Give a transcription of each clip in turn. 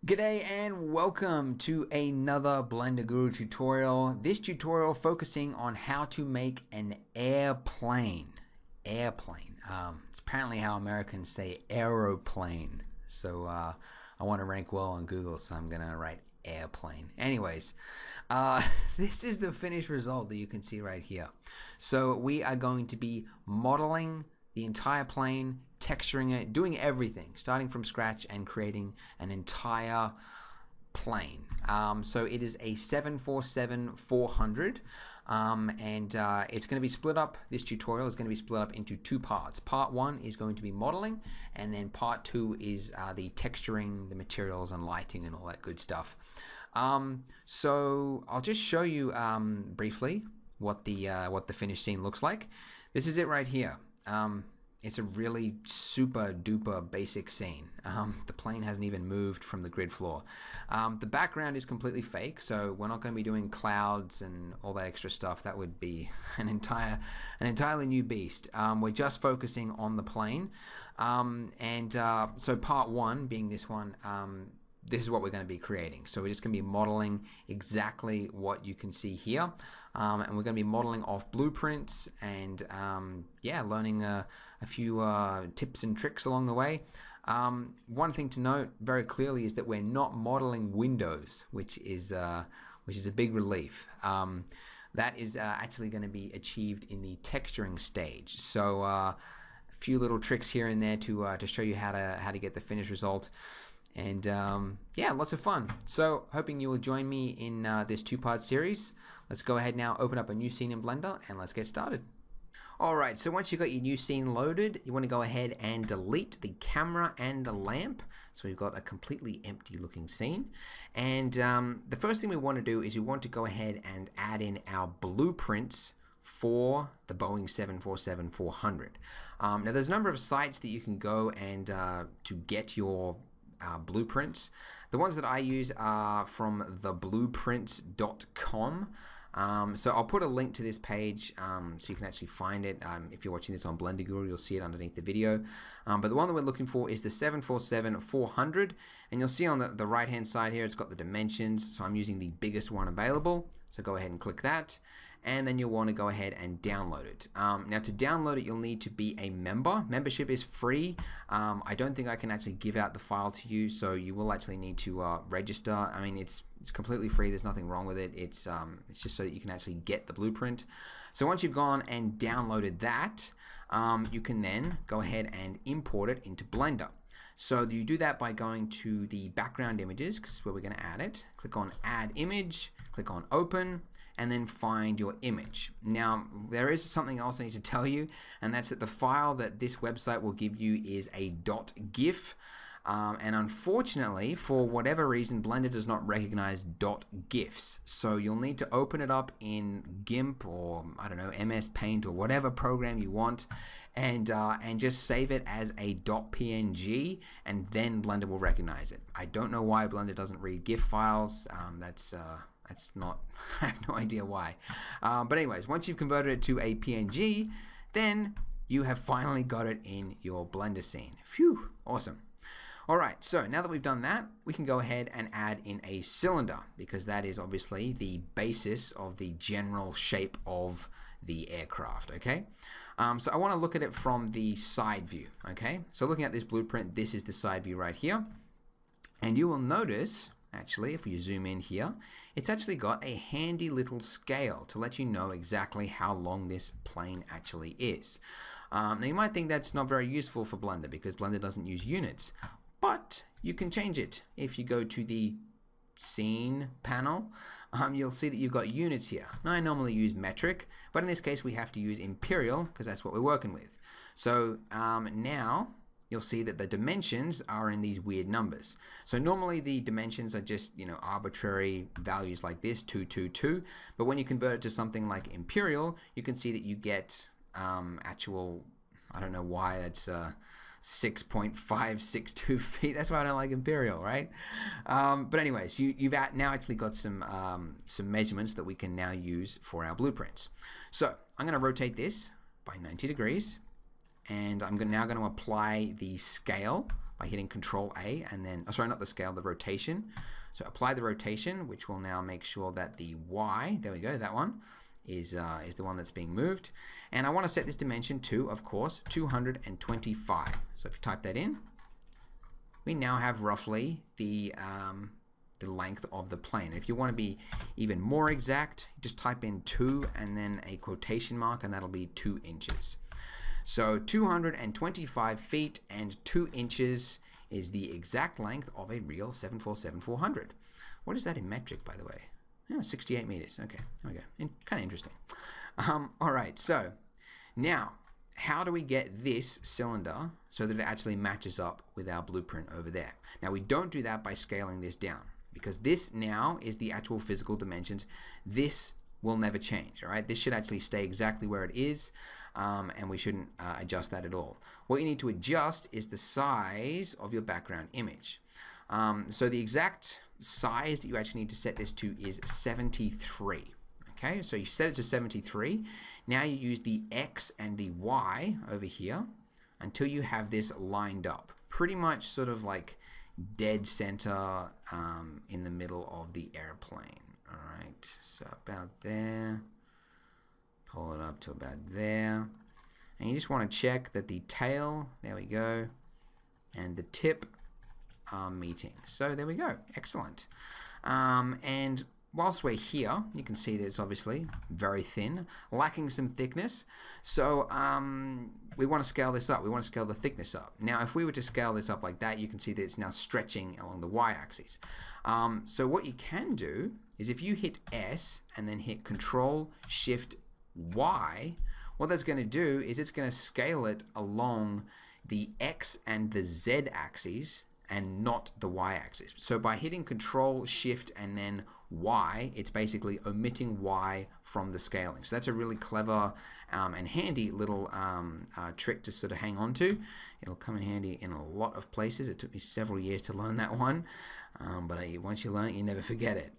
G'day and welcome to another Blender Guru tutorial. This tutorial focusing on how to make an airplane. It's apparently how Americans say aeroplane. So I want to rank well on Google, so I'm gonna write airplane. Anyways, this is the finished result that you can see right here. So we are going to be modeling the entire plane, texturing it, doing everything, starting from scratch and creating an entire plane. So it is a 747-400 and it's going to be split up. This tutorial is going to be split up into two parts. Part one is going to be modeling, and then part two is the texturing, the materials and lighting and all that good stuff. So I'll just show you briefly what the finished scene looks like. This is it right here. It's a really super duper basic scene. The plane hasn't even moved from the grid floor. The background is completely fake, so we're not going to be doing clouds and all that extra stuff. That would be an entirely new beast. We're just focusing on the plane. So part one, being this one, this is what we're going to be creating. So we're just going to be modeling exactly what you can see here. And we're going to be modeling off blueprints and learning a few tips and tricks along the way. One thing to note very clearly is that we're not modeling windows, which is a big relief. That is actually going to be achieved in the texturing stage. So a few little tricks here and there to show you how to get the finished result. And lots of fun. So hoping you will join me in this two-part series. Let's go ahead now, open up a new scene in Blender, and let's get started. Alright, so once you've got your new scene loaded, you want to go ahead and delete the camera and the lamp. So we've got a completely empty looking scene. And the first thing we want to do is we want to go ahead and add in our blueprints for the Boeing 747-400. Now there's a number of sites that you can go and to get your blueprints. The ones that I use are from theblueprints.com. So I'll put a link to this page so you can actually find it. If you're watching this on Blender Guru, you'll see it underneath the video. But the one that we're looking for is the 747-400, and you'll see on the right hand side here it's got the dimensions, so I'm using the biggest one available. So go ahead and click that, and then you'll want to go ahead and download it. Now to download it, you'll need to be a member. Membership is free. I don't think I can actually give out the file to you, so you will actually need to register. I mean, it's completely free. There's nothing wrong with it. It's just so that you can actually get the blueprint. So once you've gone and downloaded that, you can then go ahead and import it into Blender. So you do that by going to the background images, because it's where we're going to add it. Click on Add Image, click on Open, and then find your image. Now there is something else I need to tell you, and that's that the file that this website will give you is a .gif. And unfortunately, for whatever reason, Blender does not recognize .gifs. So you'll need to open it up in GIMP or, I don't know, MS Paint or whatever program you want, and just save it as a .png, and then Blender will recognize it. I don't know why Blender doesn't read GIF files. That's not, I have no idea why. But anyways, once you've converted it to a PNG, then you have finally got it in your Blender scene. Phew, awesome. Alright, so now that we've done that, we can go ahead and add in a cylinder, because that is obviously the basis of the general shape of the aircraft, okay? So I want to look at it from the side view, okay? So looking at this blueprint, this is the side view right here. And you will notice, actually, if you zoom in here, it's actually got a handy little scale to let you know exactly how long this plane actually is. Now you might think that's not very useful for Blender, because Blender doesn't use units. But you can change it. If you go to the scene panel, you'll see that you've got units here. Now I normally use metric, but in this case we have to use imperial, because that's what we're working with. So now you'll see that the dimensions are in these weird numbers. So normally the dimensions are just, you know, arbitrary values like this, 222. But when you convert it to something like imperial, you can see that you get actual, I don't know why that's 6.562 feet. That's why I don't like imperial, right? But anyways, you've now actually got some measurements that we can now use for our blueprints. So I'm going to rotate this by 90 degrees, and I'm now going to apply the scale by hitting Control A and then, oh, sorry, not the scale, the rotation. So apply the rotation, which will now make sure that the Y, there we go, that one, is the one that's being moved. And I want to set this dimension to, of course, 225. So if you type that in, we now have roughly the length of the plane. If you want to be even more exact, just type in 2 and then a quotation mark, and that'll be 2 inches. So 225 feet and 2 inches is the exact length of a real 747-400. What is that in metric, by the way? Oh, 68 meters. Okay, there we go. Kind of interesting. All right, so now, how do we get this cylinder so that it actually matches up with our blueprint over there? Now, we don't do that by scaling this down, because this now is the actual physical dimensions. This will never change, all right? This should actually stay exactly where it is, and we shouldn't adjust that at all. What you need to adjust is the size of your background image. So the exact size that you actually need to set this to is 73. Okay, so you set it to 73. Now you use the X and the Y over here until you have this lined up. Pretty much sort of like dead center in the middle of the airplane. All right, so about there. Pull it up to about there. And you just want to check that the tail, there we go, and the tip are meeting. So there we go, excellent. And whilst we're here, you can see that it's obviously very thin, lacking some thickness. So we want to scale this up. We want to scale the thickness up. Now, if we were to scale this up like that, you can see that it's now stretching along the y-axis. So what you can do is if you hit S and then hit Control Shift Y, what that's going to do is it's going to scale it along the X and the Z axes and not the Y axis. So by hitting Control Shift and then Y, it's basically omitting Y from the scaling. So that's a really clever and handy little trick to sort of hang on to. It'll come in handy in a lot of places. It took me several years to learn that one, but once you learn it, you never forget it.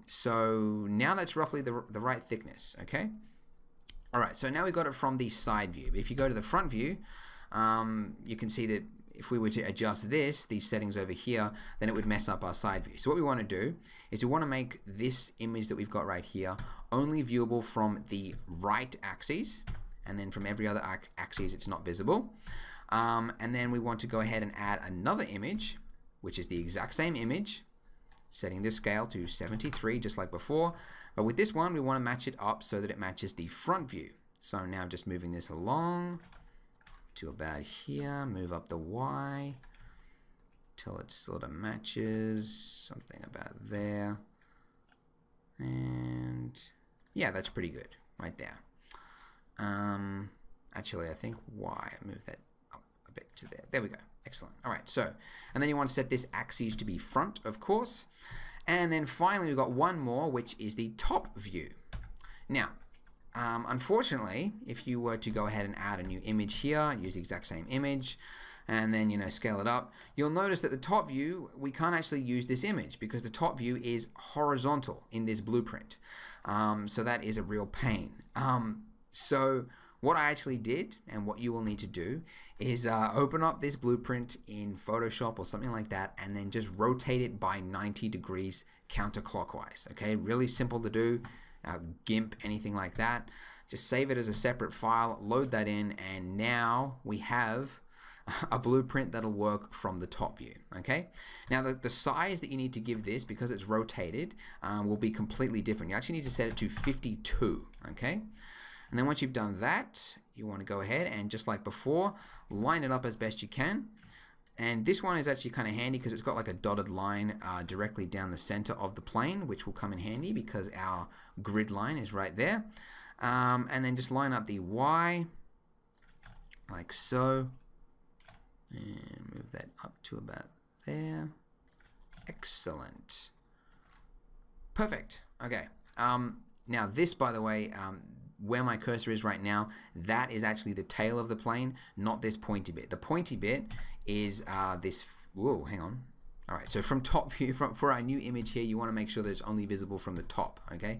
So now that's roughly the right thickness, okay? All right, so now we got it from the side view. If you go to the front view, you can see that if we were to adjust these settings over here, then it would mess up our side view. So what we want to do is we want to make this image that we've got right here only viewable from the right axis, and then from every other axis it's not visible. And then we want to go ahead and add another image, which is the exact same image, setting this scale to 73 just like before. But with this one, we want to match it up so that it matches the front view. So I'm now just moving this along to about here, move up the Y till it sort of matches something about there. And yeah, that's pretty good right there. Actually, I think Y, move that up a bit to there. There we go. Excellent. All right, so, and then you want to set this axis to be front, of course. And then finally, we've got one more, which is the top view. Now, unfortunately, if you were to go ahead and add a new image here, use the exact same image, and then, you know, scale it up, you'll notice that the top view, we can't actually use this image because the top view is horizontal in this blueprint. So that is a real pain. So what I actually did, and what you will need to do, is open up this blueprint in Photoshop or something like that, and then just rotate it by 90 degrees counterclockwise. Okay, really simple to do. GIMP, anything like that. Just save it as a separate file, load that in, and now we have a blueprint that'll work from the top view. Okay, now the size that you need to give this, because it's rotated, will be completely different. You actually need to set it to 52. Okay, and then once you've done that, you want to go ahead and, just like before, line it up as best you can. And this one is actually kind of handy because it's got like a dotted line directly down the center of the plane, which will come in handy because our grid line is right there. And then just line up the Y like so, and move that up to about there. Excellent. Perfect. Okay. Now this, by the way, where my cursor is right now, that is actually the tail of the plane, not this pointy bit. The pointy bit is this, whoa, hang on. All right, so from top view, for our new image here, you want to make sure that it's only visible from the top, okay?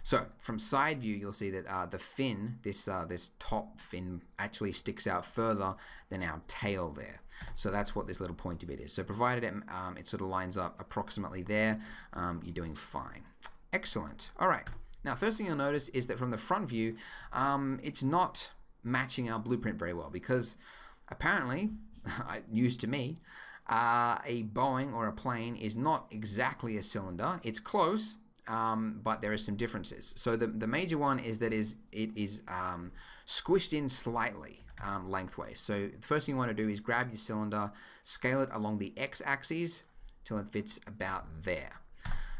So from side view, you'll see that the fin, this top fin actually sticks out further than our tail there. So that's what this little pointy bit is. So provided it sort of lines up approximately there, you're doing fine. Excellent. All right. Now, first thing you'll notice is that from the front view, it's not matching our blueprint very well because apparently, news to me, a Boeing or a plane is not exactly a cylinder. It's close, but there are some differences. So the major one is that it is squished in slightly lengthways. So the first thing you want to do is grab your cylinder, scale it along the x-axis till it fits about there.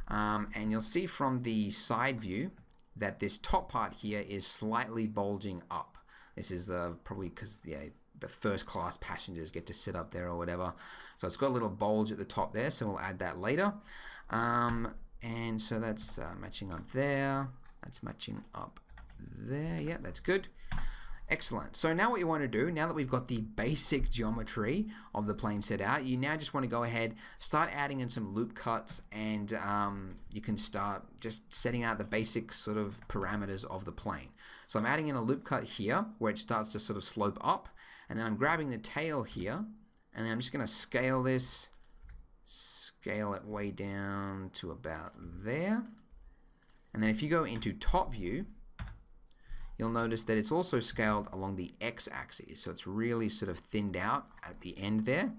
And you'll see from the side view that this top part here is slightly bulging up. This is probably because the first class passengers get to sit up there or whatever. So it's got a little bulge at the top there, so we'll add that later. And so that's matching up there. That's matching up there. Yep, that's good. Excellent. So now what you want to do, now that we've got the basic geometry of the plane set out, you now just want to go ahead, start adding in some loop cuts, and you can start just setting out the basic sort of parameters of the plane. So I'm adding in a loop cut here where it starts to sort of slope up, and then I'm grabbing the tail here, and then I'm just going to scale this, scale it way down to about there. And then if you go into top view, you'll notice that it's also scaled along the x-axis, so it's really sort of thinned out at the end there.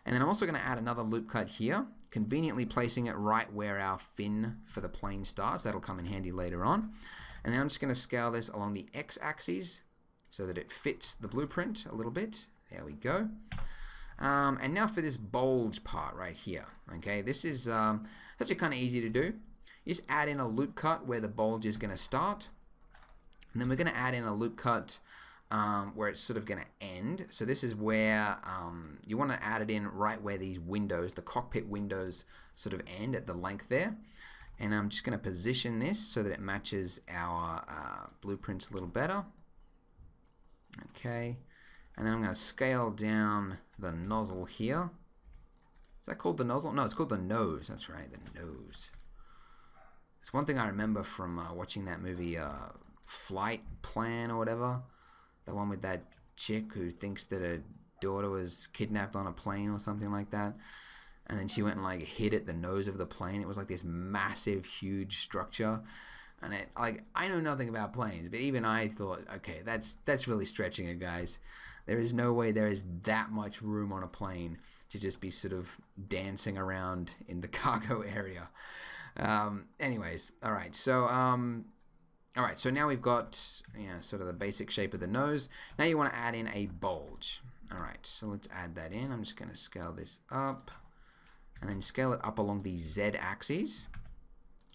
And then I'm also going to add another loop cut here, conveniently placing it right where our fin for the plane starts. That'll come in handy later on. And then I'm just going to scale this along the x-axis so that it fits the blueprint a little bit. There we go. And now for this bulge part right here. Okay, this is actually kind of easy to do. You just add in a loop cut where the bulge is going to start. And then we're going to add in a loop cut where it's sort of going to end. So this is where you want to add it in right where these windows, the cockpit windows, sort of end at the length there. And I'm just going to position this so that it matches our blueprints a little better. Okay. And then I'm going to scale down the nozzle here. Is that called the nozzle? No, it's called the nose. That's right, the nose. It's one thing I remember from watching that movie Flight Plan or whatever, the one with that chick who thinks that her daughter was kidnapped on a plane or something like that, and then she went and like hit at the nose of the plane. It was like this massive, huge structure, and it, like, I know nothing about planes, but even I thought, okay, that's really stretching it, guys. There is no way there is that much room on a plane to just be sort of dancing around in the cargo area. Anyways, all right, so Alright, so now we've got sort of the basic shape of the nose. Now you want to add in a bulge. Alright, so let's add that in. I'm just going to scale this up and then scale it up along the Z axis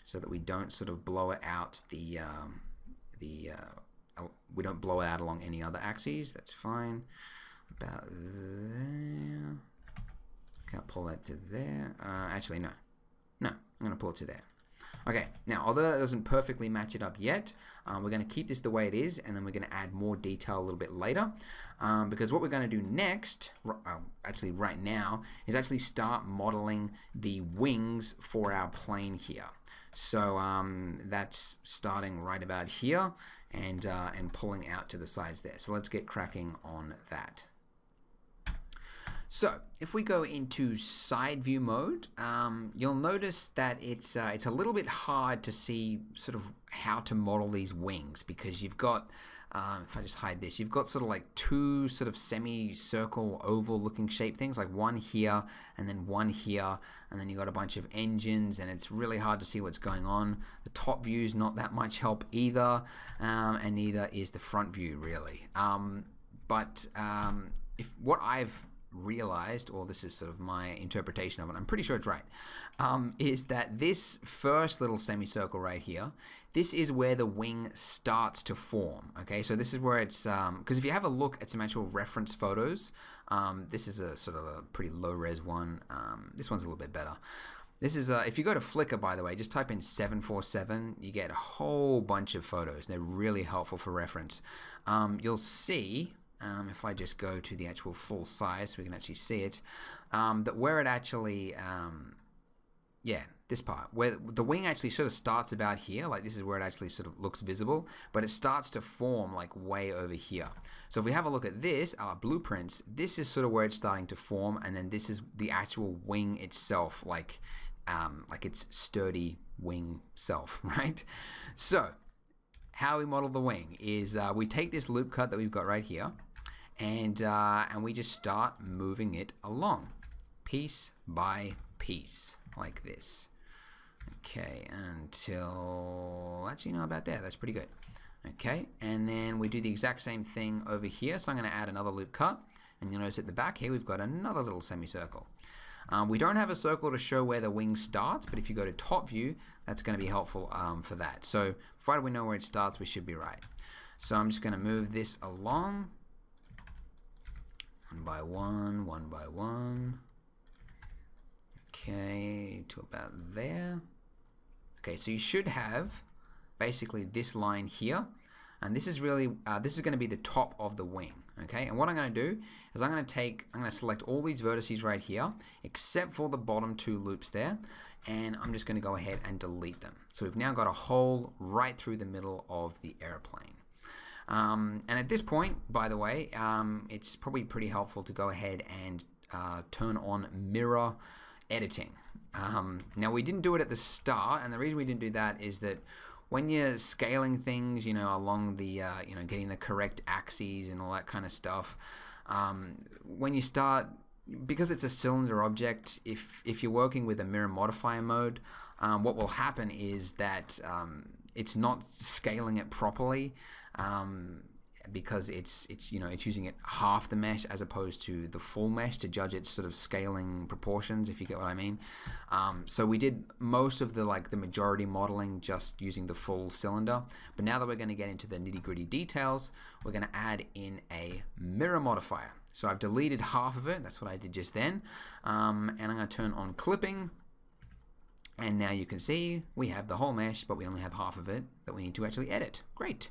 so that we don't sort of blow it out we don't blow it out along any other axes. That's fine. About there. Can't pull that to there. Actually, no. No, I'm going to pull it to there. Okay, now although that doesn't perfectly match it up yet, we're going to keep this the way it is, and then we're going to add more detail a little bit later, because what we're going to do next, actually right now, is actually start modeling the wings for our plane here. So that's starting right about here and pulling out to the sides there. So let's get cracking on that. So if we go into side view mode, you'll notice that it's a little bit hard to see sort of how to model these wings, because you've got, if I just hide this, you've got sort of like two sort of semi-circle oval looking shape things, like one here and then one here, and then you've got a bunch of engines, and it's really hard to see what's going on. The top view is not that much help either, and neither is the front view really. If what I've realized, or this is sort of my interpretation of it, I'm pretty sure it's right, is that this first little semicircle right here, this is where the wing starts to form. Okay, so this is where it's, because if you have a look at some actual reference photos, this is a sort of a pretty low res one. This one's a little bit better. This is, if you go to Flickr, by the way, just type in 747, you get a whole bunch of photos. They're really helpful for reference. You'll see if I just go to the actual full size so we can actually see it, that where it actually, yeah, this part, where the wing actually sort of starts about here, like this is where it actually sort of looks visible, but it starts to form like way over here. So if we have a look at this, our blueprints, this is sort of where it's starting to form, and then this is the actual wing itself, like its sturdy wing self, right? So how we model the wing is we take this loop cut that we've got right here, and we just start moving it along, piece by piece, like this. Okay, until, actually, no, about there, that's pretty good. Okay, and then we do the exact same thing over here. So I'm going to add another loop cut, and you'll notice at the back here we've got another little semicircle. We don't have a circle to show where the wing starts, but if you go to top view, that's going to be helpful for that. So provided we know where it starts, we should be right. So I'm just going to move this along, one by one, one by one. Okay, to about there. Okay, so you should have basically this line here, and this is really this is going to be the top of the wing. Okay, and what I'm going to do is I'm going to select all these vertices right here except for the bottom two loops there, and I'm just going to go ahead and delete them. So we've now got a hole right through the middle of the airplane. And at this point, by the way, it's probably pretty helpful to go ahead and turn on mirror editing. Now we didn't do it at the start, and the reason we didn't do that is that when you're scaling things, you know, along the, you know, getting the correct axes and all that kind of stuff, when you start, because it's a cylinder object, if you're working with a mirror modifier mode, what will happen is that it's not scaling it properly, because it's using it half the mesh as opposed to the full mesh to judge its sort of scaling proportions, if you get what I mean. So we did most of the majority modeling just using the full cylinder, but now that we're going to get into the nitty-gritty details, we're going to add in a mirror modifier. So I've deleted half of it, that's what I did just then, and I'm going to turn on clipping, and now you can see we have the whole mesh, but we only have half of it that we need to actually edit. Great.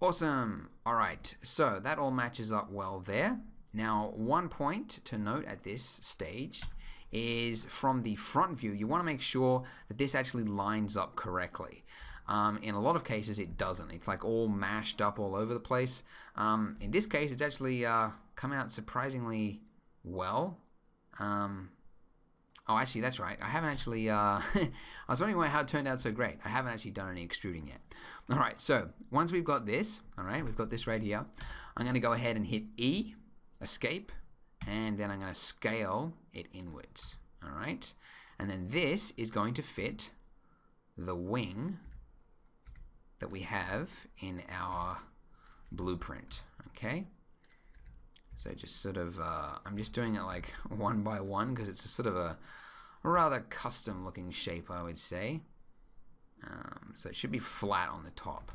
Awesome. All right, so that all matches up well there. Now, one point to note at this stage is from the front view, you want to make sure that this actually lines up correctly. In a lot of cases, it doesn't. It's like all mashed up all over the place. In this case, it's actually come out surprisingly well. Oh, actually, that's right. I haven't actually, I was wondering how it turned out so great. I haven't actually done any extruding yet. All right, so once we've got this, all right, we've got this right here, I'm going to go ahead and hit E, escape, and then I'm going to scale it inwards, all right? And then this is going to fit the wing that we have in our blueprint, okay? So just sort of, I'm just doing it like one by one because it's a sort of a rather custom looking shape, I would say. So it should be flat on the top.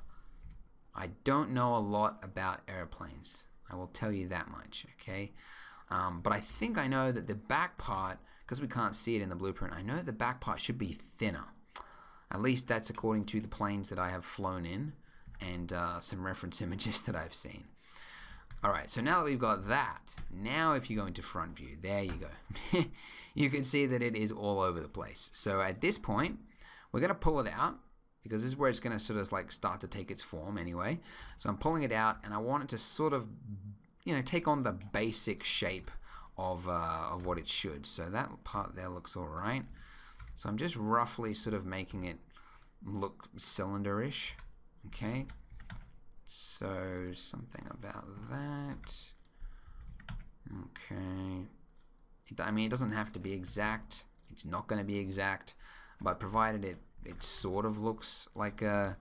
I don't know a lot about airplanes, I will tell you that much, okay? But I think I know that the back part, because we can't see it in the blueprint, I know the back part should be thinner. At least that's according to the planes that I have flown in and some reference images that I've seen. Alright, so now that we've got that, now if you go into front view, there you go. You can see that it is all over the place. So at this point, we're going to pull it out, because this is where it's going to sort of like start to take its form anyway. So I'm pulling it out, and I want it to sort of, you know, take on the basic shape of what it should. So that part there looks alright. So I'm just roughly sort of making it look cylinder-ish, okay? So something about that. Okay. I mean, it doesn't have to be exact. It's not going to be exact, but provided it sort of looks like the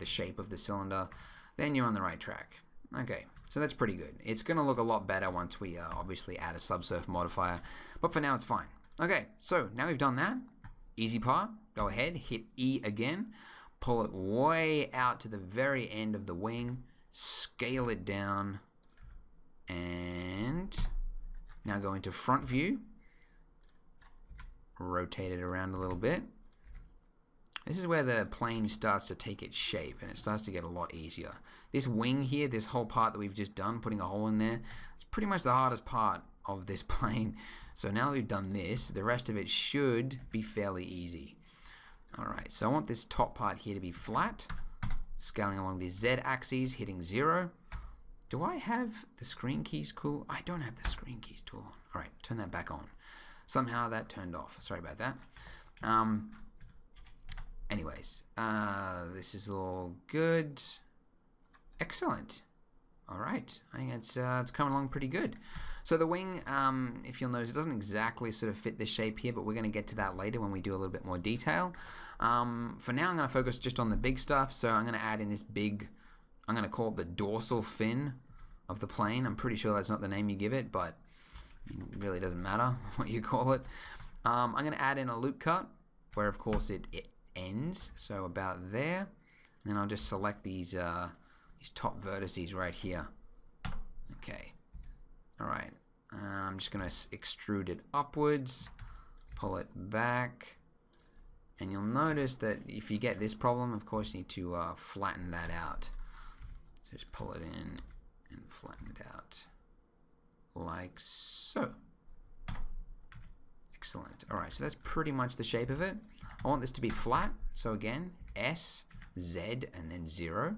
shape of the cylinder, then you're on the right track. Okay, so that's pretty good. It's going to look a lot better once we obviously add a subsurf modifier, but for now it's fine. Okay, so now we've done that. Easy part. Go ahead, hit E again. Pull it way out to the very end of the wing, scale it down, and now go into front view, rotate it around a little bit, This is where the plane starts to take its shape and it starts to get a lot easier. This wing here, this whole part that we've just done, putting a hole in there, it's pretty much the hardest part of this plane. So now that we've done this, the rest of it should be fairly easy. Alright, so I want this top part here to be flat, scaling along the Z axis, hitting 0. Do I have the screen keys tool? I don't have the screen keys tool on. Alright, turn that back on. Somehow that turned off. Sorry about that. Anyways, this is all good. Excellent. Alright, I think it's coming along pretty good. So the wing, if you'll notice, it doesn't exactly sort of fit this shape here, but we're going to get to that later when we do a little bit more detail. For now, I'm going to focus just on the big stuff. So I'm going to add in this big, I'm going to call it the dorsal fin of the plane. I'm pretty sure that's not the name you give it, but it really doesn't matter what you call it. I'm going to add in a loop cut, where of course it ends, so about there. And then I'll just select these top vertices right here. Okay. Alright, I'm just going to extrude it upwards, pull it back, and you'll notice that if you get this problem, of course you need to flatten that out. So just pull it in and flatten it out, like so. Excellent. Alright, so that's pretty much the shape of it. I want this to be flat, so again, S, Z, and then 0.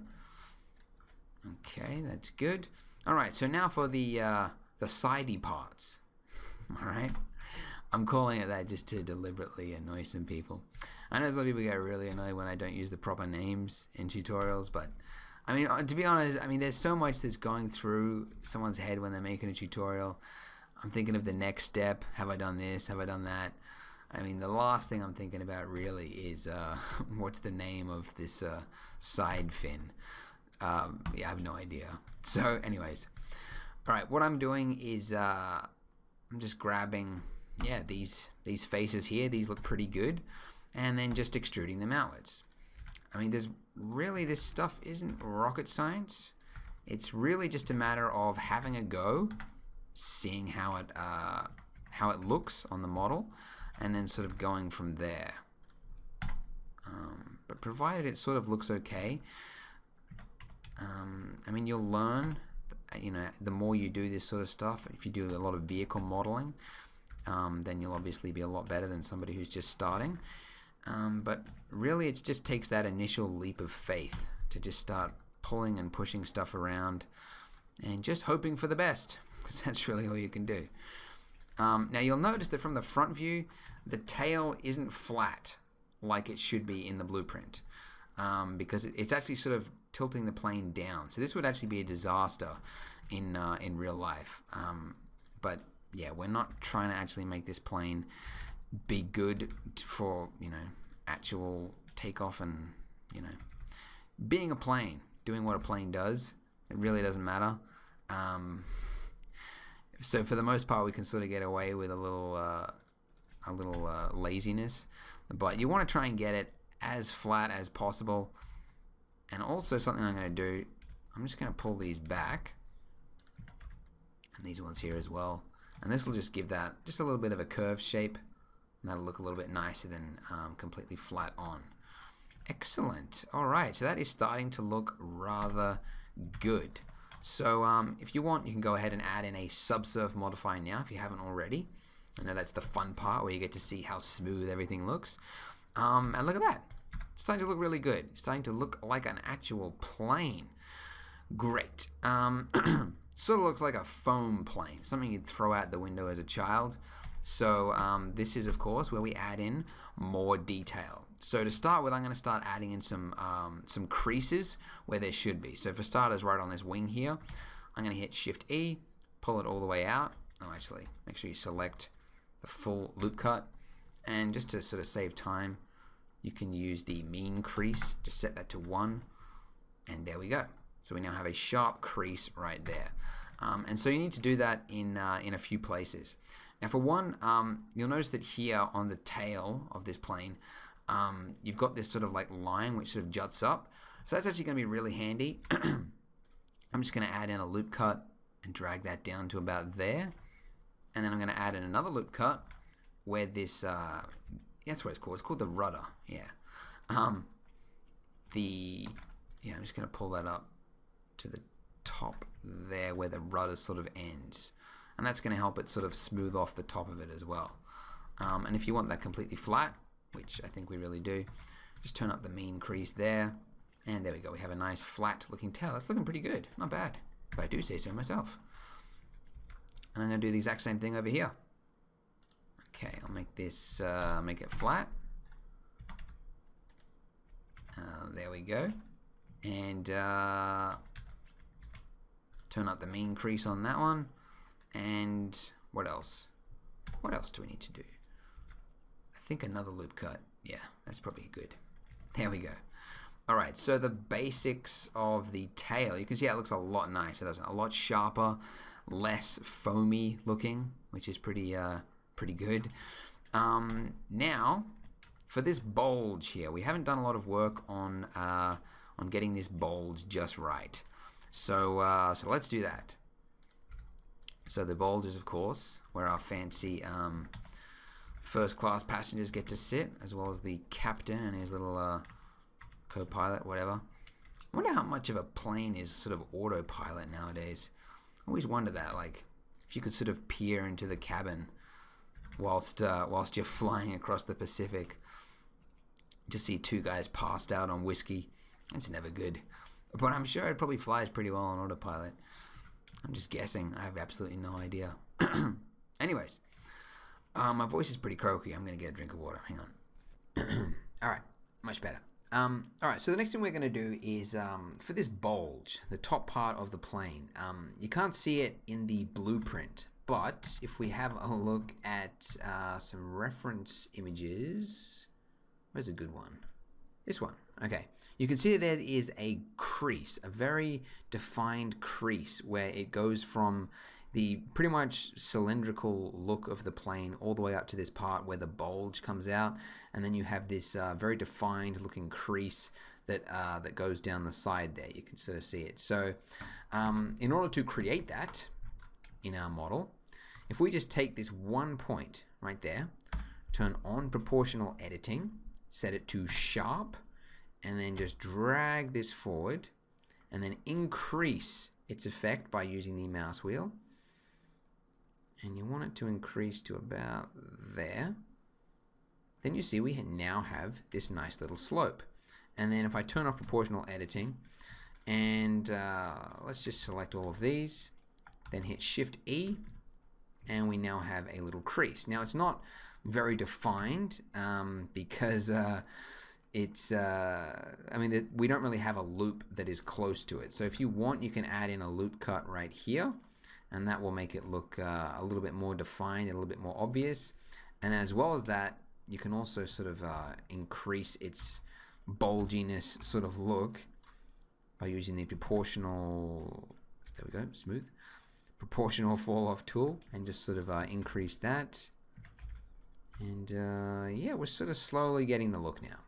Okay, that's good. Alright, so now for the sidey parts. Alright, I'm calling it that just to deliberately annoy some people. I know some people get really annoyed when I don't use the proper names in tutorials, but I mean, to be honest, I mean, there's so much that's going through someone's head when they're making a tutorial. I'm thinking of the next step. Have I done this? Have I done that? I mean, the last thing I'm thinking about really is what's the name of this side fin? Yeah, I have no idea. So anyways, alright, what I'm doing is I'm just grabbing, yeah, these faces here. These look pretty good. And then just extruding them outwards. I mean, this stuff isn't rocket science. It's really just a matter of having a go, seeing how it looks on the model, and then sort of going from there. But provided it sort of looks okay, I mean, you'll learn, you know, the more you do this sort of stuff. If you do a lot of vehicle modeling, then you'll obviously be a lot better than somebody who's just starting. But really, it just takes that initial leap of faith to just start pulling and pushing stuff around and just hoping for the best, because that's really all you can do. Now you'll notice that from the front view, the tail isn't flat like it should be in the blueprint, because it's actually sort of tilting the plane down. So this would actually be a disaster in real life. But yeah, we're not trying to actually make this plane be good for, you know, actual takeoff and, you know, being a plane, doing what a plane does. It really doesn't matter. So for the most part, we can sort of get away with a little laziness, but you want to try and get it as flat as possible. And also something I'm going to do, I'm just going to pull these back, and these ones here as well, and this will just give that just a little bit of a curved shape, and that'll look a little bit nicer than completely flat on. Excellent. Alright, so that is starting to look rather good. So if you want, you can go ahead and add in a subsurf modifier now if you haven't already. I know that's the fun part where you get to see how smooth everything looks. And look at that. It's starting to look really good. It's starting to look like an actual plane. Great. Sort of looks like a foam plane, something you'd throw out the window as a child. So this is, of course, where we add in more detail. So to start with, I'm going to start adding in some creases where there should be. So for starters, right on this wing here, I'm going to hit Shift E, pull it all the way out. Oh, actually, make sure you select the full loop cut. And just to sort of save time, you can use the mean crease. Just set that to 1, and there we go. So we now have a sharp crease right there. And so you need to do that in a few places. Now for one, you'll notice that here on the tail of this plane, you've got this sort of like line which sort of juts up. So that's actually going to be really handy. I'm just going to add in a loop cut and drag that down to about there. And then I'm going to add in another loop cut where this, that's what it's called. It's called the rudder, yeah. Um, I'm just going to pull that up to the top there where the rudder sort of ends. And that's going to help it sort of smooth off the top of it as well. And if you want that completely flat, which I think we really do, just turn up the mean crease there. And there we go. We have a nice flat looking tail. That's looking pretty good. Not bad, if I do say so myself. And I'm going to do the exact same thing over here. Okay, I'll make this, make it flat. There we go. And turn up the mean crease on that one. And what else? What else do we need to do? I think another loop cut. Yeah, that's probably good. There we go. Alright, so the basics of the tail. You can see how it looks a lot nicer, doesn't it? A lot sharper, less foamy looking, which is pretty good. Now, for this bulge here, we haven't done a lot of work on getting this bulge just right. So let's do that. So the bulge is, of course, where our fancy first-class passengers get to sit, as well as the captain and his little co-pilot, whatever. I wonder how much of a plane is sort of autopilot nowadays. I always wonder that, like, if you could sort of peer into the cabin whilst you're flying across the Pacific, just see two guys passed out on whiskey. That's never good. But I'm sure it probably flies pretty well on autopilot. I'm just guessing. I have absolutely no idea. Anyways, my voice is pretty croaky. I'm going to get a drink of water. Hang on. Alright, much better. Alright, so the next thing we're going to do is, for this bulge, the top part of the plane, you can't see it in the blueprint, but if we have a look at some reference images, where's a good one? This one. Okay. You can see there is a crease, a very defined crease where it goes from the pretty much cylindrical look of the plane all the way up to this part where the bulge comes out, and then you have this very defined looking crease that goes down the side there. You can sort of see it. So in order to create that in our model, if we just take this one point right there, turn on proportional editing, set it to sharp, and then just drag this forward and then increase its effect by using the mouse wheel. And you want it to increase to about there. Then you see we now have this nice little slope. And then if I turn off proportional editing and let's just select all of these, then hit Shift E, and we now have a little crease. Now it's not very defined because it's I mean, we don't really have a loop that is close to it. So if you want, you can add in a loop cut right here, and that will make it look a little bit more defined, a little bit more obvious. And as well as that, you can also sort of increase its bulginess sort of look by using the proportional, there we go, smooth, proportional fall off tool, and just sort of increase that. And yeah, we're sort of slowly getting the look now.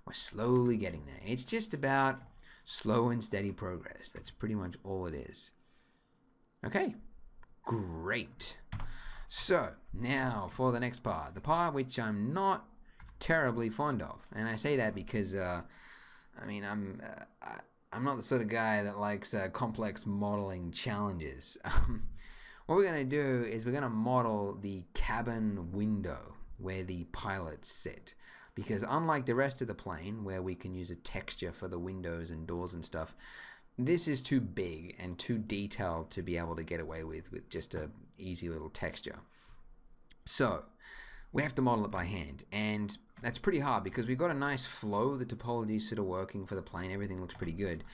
We're slowly getting there. It's just about slow and steady progress. That's pretty much all it is. Okay, great. So now for the next part, the part which I'm not terribly fond of, and I say that because I mean I'm not the sort of guy that likes complex modeling challenges. What we're going to do is we're going to model the cabin window where the pilots sit. Because unlike the rest of the plane, where we can use a texture for the windows and doors and stuff, this is too big and too detailed to be able to get away with just a easy little texture. So we have to model it by hand, and that's pretty hard because we've got a nice flow. The topology is sort of working for the plane. Everything looks pretty good.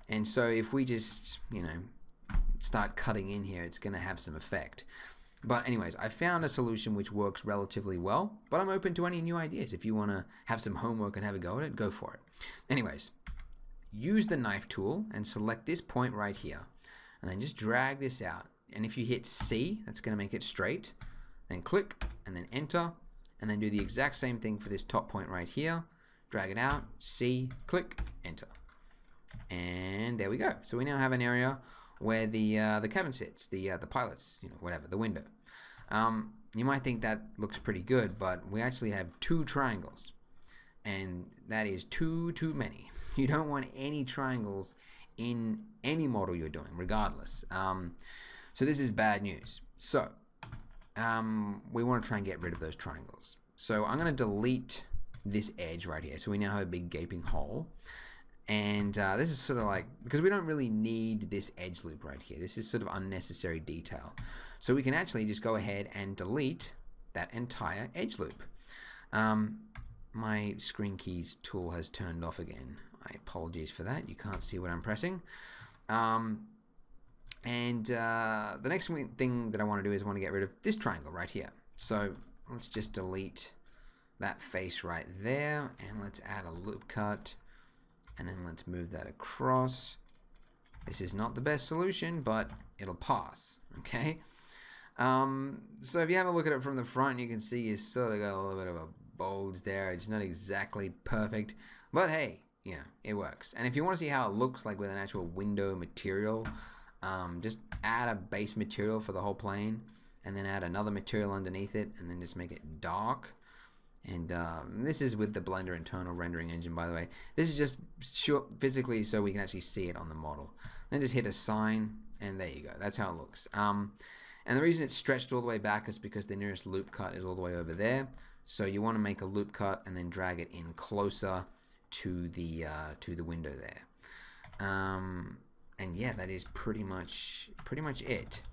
And so if we just, you know, start cutting in here, it's going to have some effect. But anyways, I found a solution which works relatively well, but I'm open to any new ideas. If you want to have some homework and have a go at it, go for it. Anyways, use the knife tool and select this point right here, and then just drag this out. And if you hit C, that's going to make it straight. Then click, and then enter, and then do the exact same thing for this top point right here. Drag it out, C, click, enter. And there we go. So we now have an area where the cabin sits, the pilots, you know, whatever, the window. You might think that looks pretty good, but we actually have two triangles. and that is too many. You don't want any triangles in any model you're doing, regardless. So this is bad news. So we want to try and get rid of those triangles. So I'm going to delete this edge right here. So we now have a big gaping hole. And this is sort of like, because we don't really need this edge loop right here. This is sort of unnecessary detail. So we can actually just go ahead and delete that entire edge loop. My screen keys tool has turned off again. I apologize for that. You can't see what I'm pressing. The next thing that I want to do is I want to get rid of this triangle right here. So let's just delete that face right there, and let's add a loop cut, and then let's move that across. This is not the best solution, but it'll pass, okay? So if you have a look at it from the front, you can see you sort of got a little bit of a bulge there. It's not exactly perfect, but hey, you know, it works. And if you want to see how it looks like with an actual window material, just add a base material for the whole plane, and then add another material underneath it, and then just make it dark. And this is with the Blender internal rendering engine, by the way. This is just physically so we can actually see it on the model. Then just hit assign, and there you go. That's how it looks. And the reason it's stretched all the way back is because the nearest loop cut is all the way over there. So you want to make a loop cut and then drag it in closer to the window there. And yeah, that is pretty much it.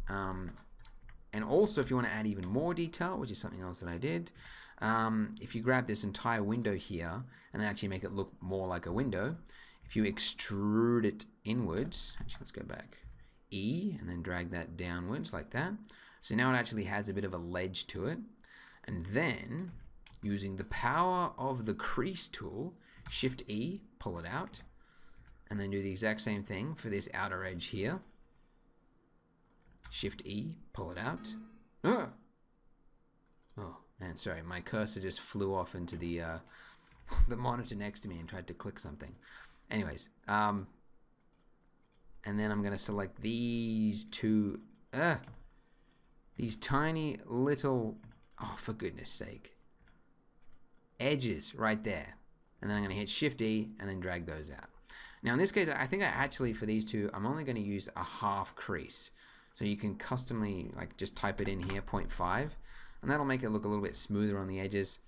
And also, if you want to add even more detail, which is something else that I did, if you grab this entire window here and actually make it look more like a window, if you extrude it inwards, actually let's go back, E, and then drag that downwards like that. So now it actually has a bit of a ledge to it. And then, using the power of the crease tool, Shift E, pull it out, and then do the exact same thing for this outer edge here. Shift E, pull it out. Oh man, sorry, my cursor just flew off into the the monitor next to me and tried to click something. Anyways, and then I'm gonna select these two, these tiny little, oh for goodness sake, edges right there. And then I'm gonna hit Shift E and then drag those out. Now in this case, I think I actually, for these two, I'm only gonna use a half crease. So you can customly, like, just type it in here, 0.5, and that'll make it look a little bit smoother on the edges.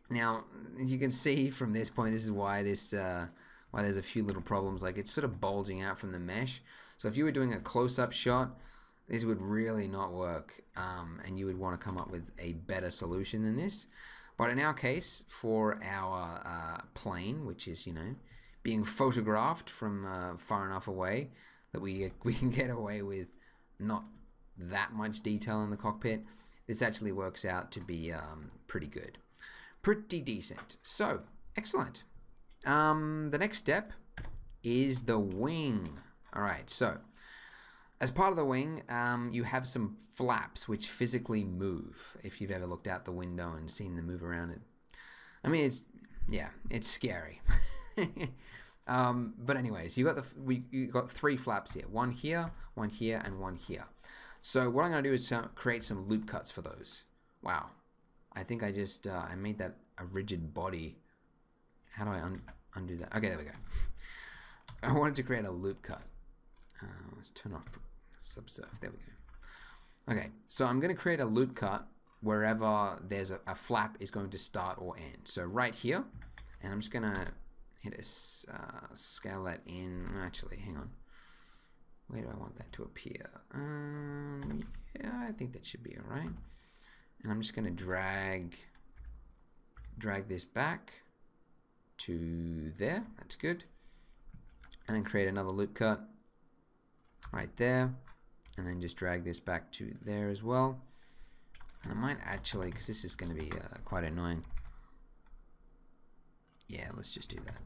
Now, you can see from this point, this is why this, why there's a few little problems. Like, it's sort of bulging out from the mesh. So if you were doing a close-up shot, this would really not work, and you would want to come up with a better solution than this. But in our case, for our plane, which is, you know, being photographed from far enough away, that we can get away with not that much detail in the cockpit, this actually works out to be pretty good, pretty decent. So excellent. The next step is the wing. All right, so as part of the wing, you have some flaps which physically move. If you've ever looked out the window and seen them move around, I mean, it's scary. But anyways, you got three flaps here, one here, and one here. So what I'm going to do is create some loop cuts for those. Wow, I think I just I made that a rigid body. How do I undo that? Okay, there we go. I wanted to create a loop cut. Let's turn off subsurf. There we go. Okay, so I'm going to create a loop cut wherever there's a flap is going to start or end. So right here, and I'm just going to hit a scale that in. Actually, hang on. Where do I want that to appear? Yeah, I think that should be all right. And I'm just going to drag this back to there. That's good. And then create another loop cut right there. And then just drag this back to there as well. And I might actually, because this is going to be quite annoying. Yeah, let's just do that.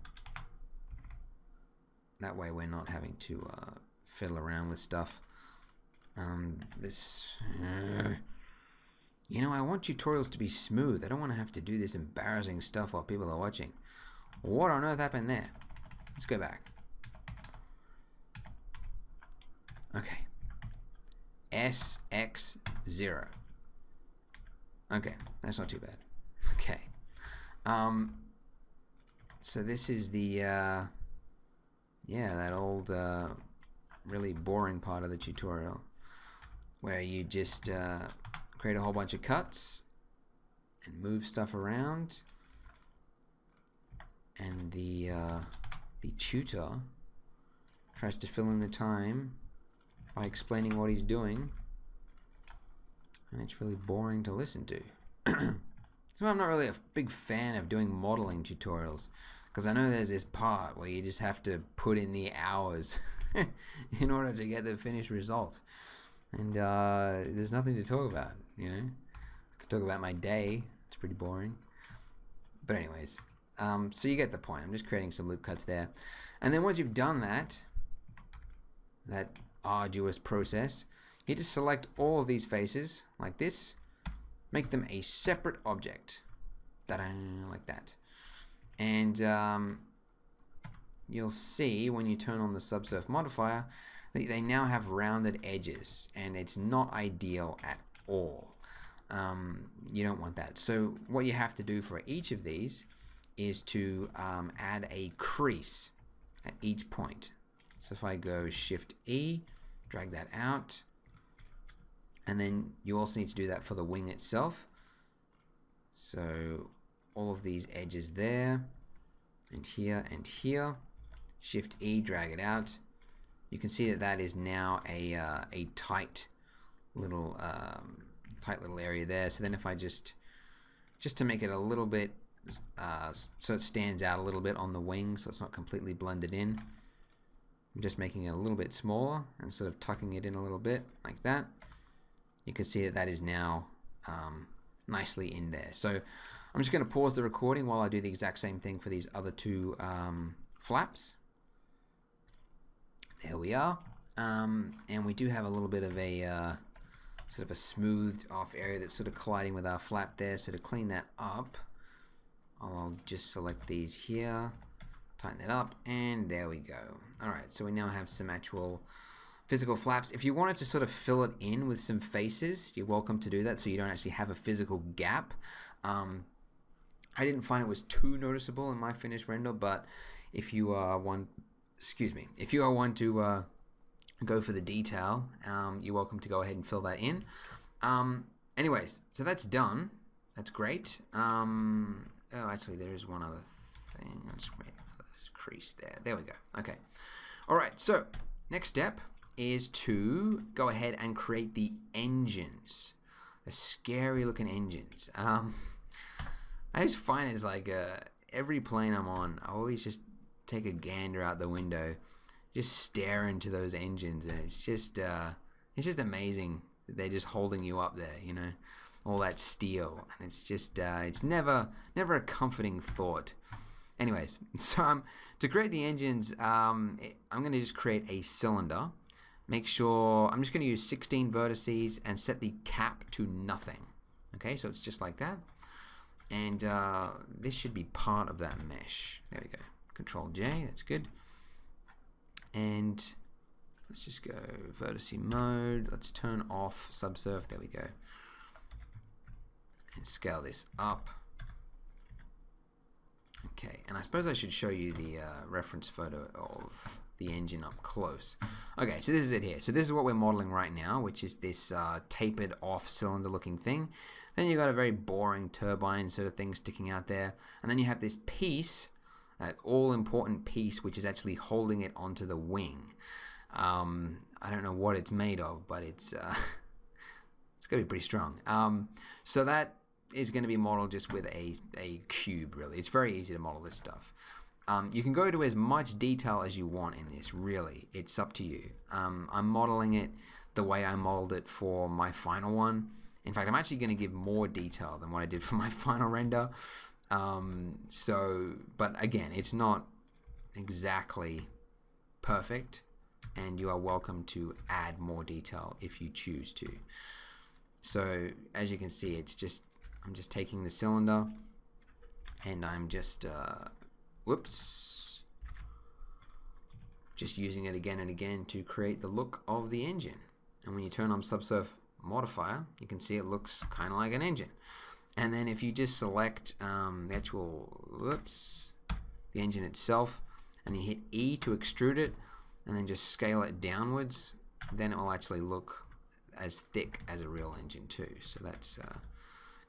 That way we're not having to fiddle around with stuff. You know, I want tutorials to be smooth. I don't want to have to do this embarrassing stuff while people are watching. What on earth happened there? Let's go back. Okay. SX0. Okay, that's not too bad. Okay. So this is the yeah, that old really boring part of the tutorial where you just create a whole bunch of cuts and move stuff around, and the tutor tries to fill in the time by explaining what he's doing, and it's really boring to listen to. So I'm not really a big fan of doing modeling tutorials, because I know there's this part where you just have to put in the hours in order to get the finished result, and there's nothing to talk about, you know. I could talk about my day. It's pretty boring, but anyways, so you get the point. I'm just creating some loop cuts there, and then once you've done that arduous process, you just select all of these faces like this, make them a separate object, like that, and you'll see when you turn on the subsurf modifier that they now have rounded edges, and it's not ideal at all. You don't want that. So what you have to do for each of these is to add a crease at each point. So if I go Shift E, drag that out, and then you also need to do that for the wing itself. So all of these edges there, and here, Shift E, drag it out. You can see that that is now a tight little area there. So then if I just to make it a little bit so it stands out a little bit on the wing, so it's not completely blended in, I'm just making it a little bit smaller and sort of tucking it in a little bit like that. You can see that that is now nicely in there. So I'm just going to pause the recording while I do the exact same thing for these other two flaps. There we are. And we do have a little bit of a sort of a smoothed off area that's sort of colliding with our flap there. So to clean that up, I'll just select these here, tighten it up, and there we go. Alright, so we now have some actual physical flaps. If you wanted to sort of fill it in with some faces, you're welcome to do that, so you don't actually have a physical gap. I didn't find it was too noticeable in my finished render, but if you are one to go for the detail, you're welcome to go ahead and fill that in. Anyways, so that's done. That's great. Oh, actually, there is one other thing. I'll just make another crease there. There we go. Okay. All right. So next step is to go ahead and create the engines, the scary looking engines. I just find it's like every plane I'm on, I always just take a gander out the window, just stare into those engines, and it's just amazing that they're just holding you up there, you know, all that steel, and it's just it's never a comforting thought. Anyways, so to create the engines, I'm going to just create a cylinder. Make sure I'm just going to use 16 vertices and set the cap to nothing. Okay, so it's just like that. And this should be part of that mesh. There we go. Control J, that's good. And let's just go vertice mode. Let's turn off subsurf. There we go. And scale this up. Okay, and I suppose I should show you the reference photo of the engine up close. Okay, so this is it here. So this is what we're modeling right now, which is this tapered off cylinder looking thing. Then you've got a very boring turbine sort of thing sticking out there. And then you have this piece, that all-important piece, which is actually holding it onto the wing. I don't know what it's made of, but it's it's going to be pretty strong. So that is going to be modeled just with a cube, really. It's very easy to model this stuff. You can go to as much detail as you want in this, really. It's up to you. I'm modeling it the way I modeled it for my final one. In fact, I'm actually going to give more detail than what I did for my final render. But again, it's not exactly perfect, and you are welcome to add more detail if you choose to. So as you can see, it's just, I'm just taking the cylinder and I'm just just using it again and again to create the look of the engine. And when you turn on subsurf modifier, you can see it looks kind of like an engine. And then if you just select the actual, the engine itself, and you hit E to extrude it, and then just scale it downwards, then it will actually look as thick as a real engine too. So that's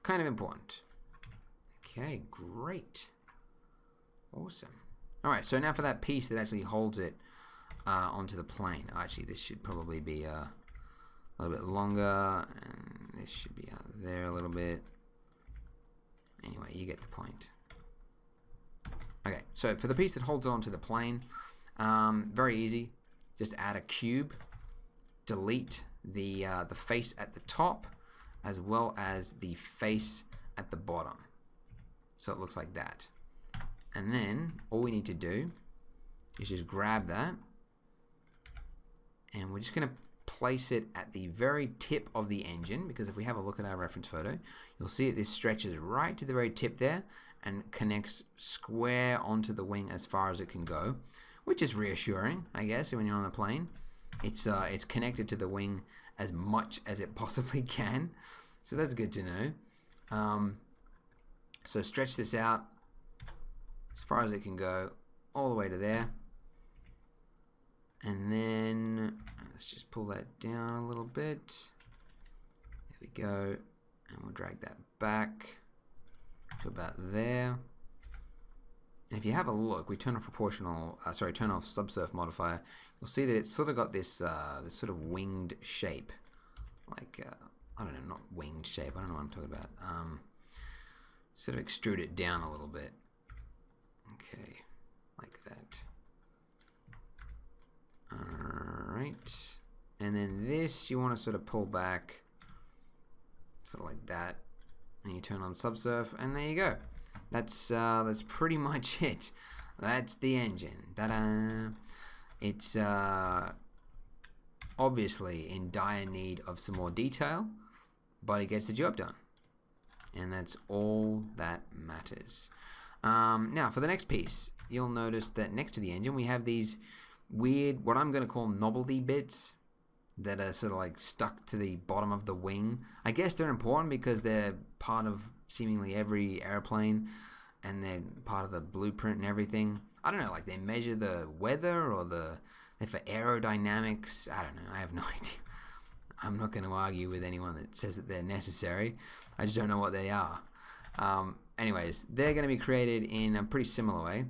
kind of important. Okay, great. Awesome. Alright, so now for that piece that actually holds it onto the plane. Actually, this should probably be a little bit longer, and this should be out there a little bit. Anyway, you get the point. Okay, so for the piece that holds it onto the plane, very easy. Just add a cube, delete the face at the top, as well as the face at the bottom. So it looks like that. And then all we need to do is just grab that, and we're just going to place it at the very tip of the engine, because if we have a look at our reference photo, you'll see that this stretches right to the very tip there and connects square onto the wing as far as it can go, which is reassuring, I guess, when you're on the plane. It's connected to the wing as much as it possibly can, so that's good to know. So stretch this out as far as it can go, all the way to there, and then let's just pull that down a little bit. There we go, and we'll drag that back to about there. And if you have a look, we turn off turn off subsurf modifier. You'll see that it's sort of got this this sort of winged shape, like I don't know, not winged shape. I don't know what I'm talking about. Sort of extrude it down a little bit. Okay, like that. Alright. And then this you want to sort of pull back, sort of like that. And you turn on subsurf, and there you go. That's pretty much it. That's the engine. Ta-da! It's obviously in dire need of some more detail, but it gets the job done. And that's all that matters. Now, for the next piece, you'll notice that next to the engine, we have these weird, what I'm going to call novelty bits that are sort of like stuck to the bottom of the wing. I guess they're important because they're part of seemingly every airplane, and they're part of the blueprint and everything. I don't know, like they measure the weather, or they're for aerodynamics. I don't know. I have no idea. I'm not going to argue with anyone that says that they're necessary. I just don't know what they are. Anyways, they're going to be created in a pretty similar way.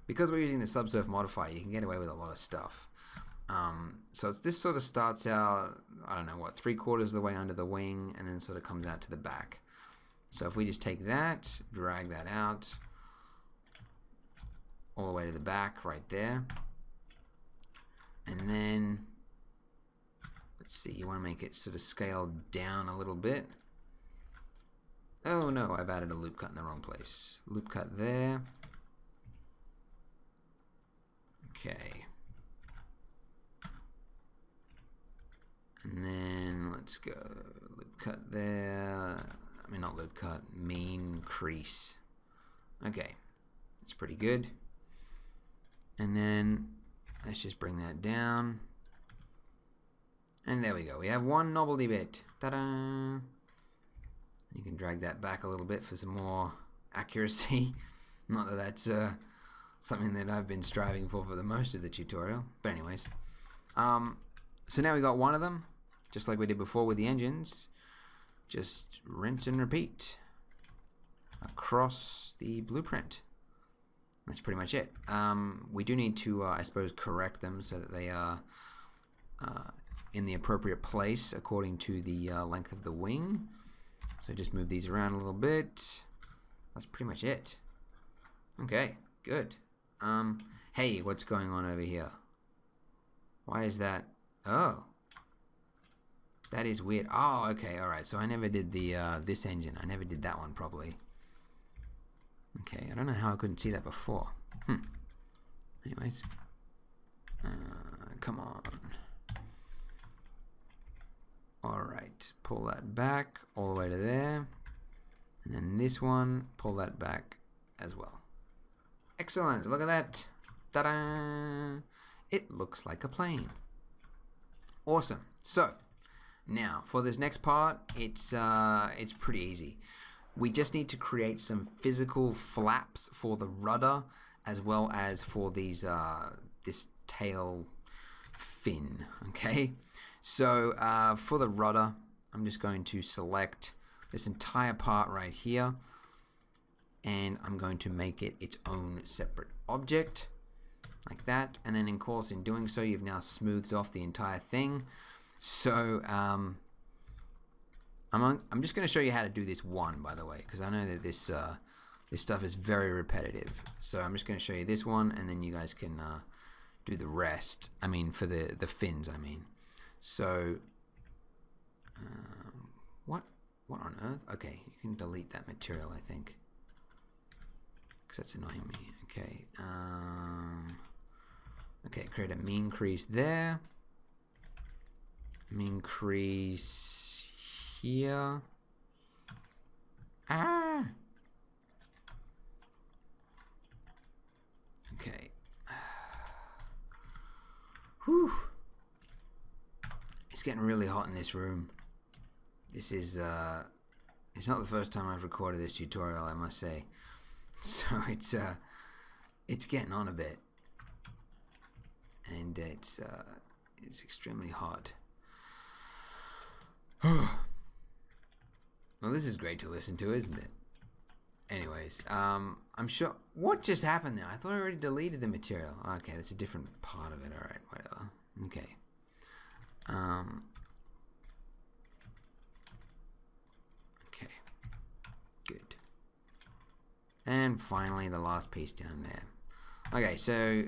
Because we're using the subsurf modifier, you can get away with a lot of stuff. So this sort of starts out, I don't know what, 3/4 of the way under the wing, and then sort of comes out to the back. So if we just take that, drag that out, all the way to the back right there. And then, let's see, you want to make it sort of scaled down a little bit. Oh no, I've added a loop cut in the wrong place. Loop cut there. Okay. And then let's go loop cut there. I mean, not loop cut, mean crease. Okay, that's pretty good. And then let's just bring that down. And there we go. We have one novelty bit. Ta-da! You can drag that back a little bit for some more accuracy. Not that that's something that I've been striving for the most of the tutorial. But anyways. So now we got one of them, just like we did before with the engines. Just rinse and repeat across the blueprint. That's pretty much it. We do need to, I suppose, correct them so that they are in the appropriate place according to the length of the wing. So just move these around a little bit. That's pretty much it. Okay, good. Hey, what's going on over here? Why is that? Oh. That is weird. Oh, okay, alright. So I never did the this engine. I never did that one properly. Okay, I don't know how I couldn't see that before. Anyways. Come on. Alright, pull that back all the way to there. And then this one, pull that back as well. Excellent, look at that. Ta-da! It looks like a plane. Awesome. So, now for this next part, it's pretty easy. we just need to create some physical flaps for the rudder as well as for these this tail fin. Okay, so for the rudder, I'm just going to select this entire part right here, and I'm going to make it its own separate object like that. And then, of course, in doing so, you've now smoothed off the entire thing. So I'm just going to show you how to do this one, by the way, because I know that this stuff is very repetitive. So I'm just going to show you this one, and then you guys can do the rest. I mean, for the fins, I mean. So what on earth? Okay, you can delete that material, I think, because that's annoying me. Okay, okay, create a mean crease there, mean crease here. Okay. Whew. It's getting really hot in this room. This is it's not the first time I've recorded this tutorial, I must say. So it's getting on a bit, and it's extremely hot. Well, this is great to listen to, isn't it? Anyways, I'm sure. What just happened there? I thought I already deleted the material. Okay, that's a different part of it. All right, whatever. Okay. Okay. Good. And finally, the last piece down there. Okay, so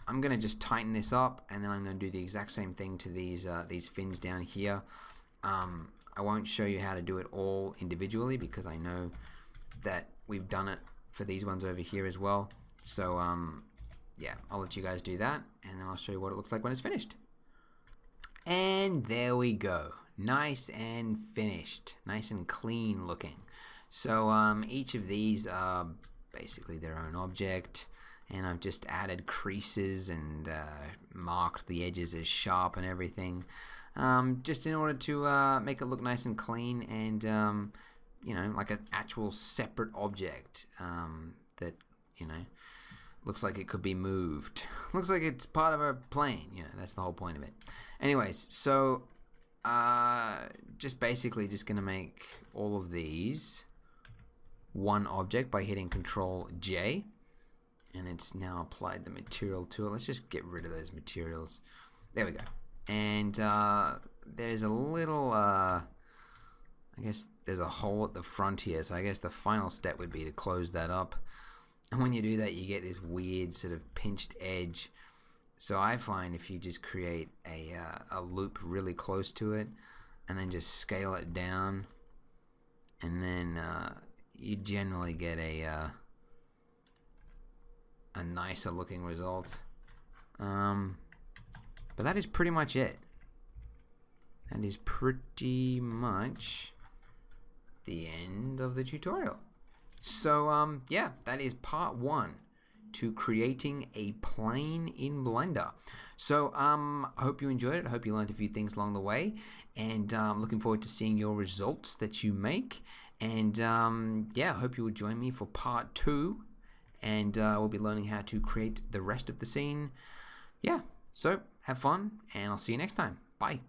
I'm gonna just tighten this up, and then I'm gonna do the exact same thing to these fins down here. I won't show you how to do it all individually because I know that we've done it for these ones over here as well. So yeah, I'll let you guys do that, and then I'll show you what it looks like when it's finished. And there we go, nice and finished, nice and clean looking. So each of these are basically their own object, and I've just added creases and marked the edges as sharp and everything, just in order to make it look nice and clean, and you know, like an actual separate object that, you know, looks like it could be moved. Looks like it's part of a plane. You know, that's the whole point of it. Anyways, so just basically just gonna make all of these one object by hitting Control J, and it's now applied the material to it. Let's just get rid of those materials. There we go. And there's a little I guess there's a hole at the front here, so I guess the final step would be to close that up. And when you do that, you get this weird sort of pinched edge. So I find if you just create a loop really close to it, and then just scale it down, and then you generally get a nicer looking result. But that is pretty much it. That is pretty much the end of the tutorial. So yeah, that is part 1 to creating a plane in Blender. So I hope you enjoyed it. I hope you learned a few things along the way, and I'm looking forward to seeing your results that you make. And yeah, I hope you will join me for part 2, and we'll be learning how to create the rest of the scene. Yeah, so have fun, and I'll see you next time. Bye.